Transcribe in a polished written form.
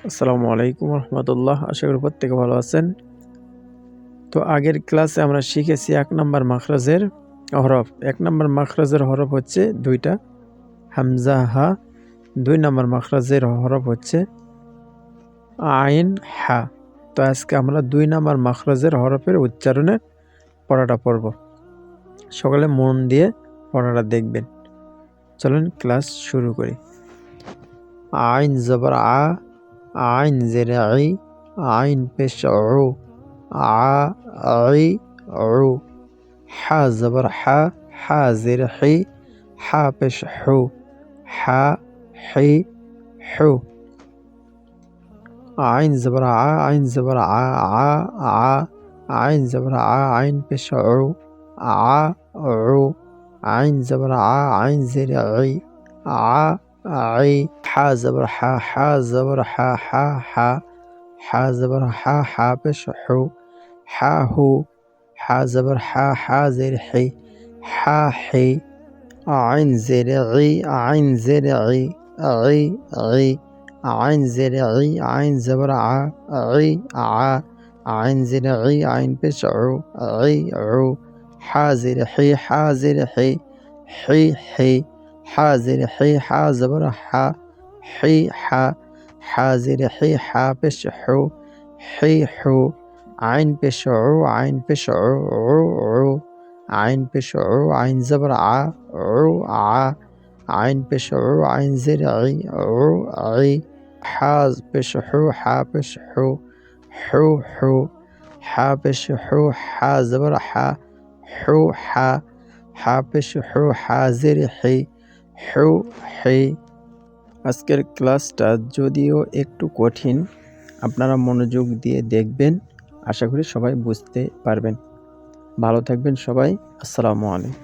আসসালামু আলাইকুম রহমতুল্লাহ। আশা করি প্রত্যেকে ভালো আছেন। তো আগের ক্লাসে আমরা শিখেছি ১ নম্বর মাখরাজের হরফ। ১ নম্বর মাখরাজের হরফ হচ্ছে ২টা, হামজা, হা। ২ নম্বর মাখরাজের হরফ হচ্ছে আইন, হা। তো আজকে আমরা ২ নম্বর মাখরাজের হরফের উচ্চারণে পড়াটা পড়ব। সকলে মন দিয়ে পড়াটা দেখবেন। চলুন ক্লাস শুরু করি। আইন জবর আ, আইন জের আই, আইন পেশ উ, আ আই উ। হা জবর হা, হা জের হি, হা পেশ হু, হা হি হু। আইন জবর আ, আইন জবর আ, আ আ। আইন জবর আ, আইন পেশ উ, আ উ। আইন জবর আ, আইন জের আই, আ আই। হা জবর হা, হা জবর হা, হা হা। হা জবর হা, হা পেশ হু, হা হু। হা জবর হা, হা জের হি, হা হি। আইন জের ই, আইন জের ই, ই ই। আইন জের ই, আইন জবর আ, ই আ। আইন জের ই, আইন পেশ উ, ই উ। হা জের হি, হা জের হি, হি হি। হা জের হি, হা জবর হা, হি হা। হা জের হি, হা পেশ হু, হি হু। আইন পেশ উ, আইন পেশ উ, উ উ। আইন পেশ উ, আইন জবর আ, উ আ। আইন পেশ উ, আইন জের ই, উ ই। হা পেশ হু, হা পেশ হু, হু হু। হা পেশ হু, হা জবর হা, হু হা। হা পেশ হু, হা জের হি, হু হি। আজকের ক্লাসটা যদিও একটু কঠিন, আপনারা মনোযোগ দিয়ে দেখবেন। আশা করি সবাই বুঝতে পারবেন। ভালো থাকবেন সবাই। আসসালামু আলাইকুম।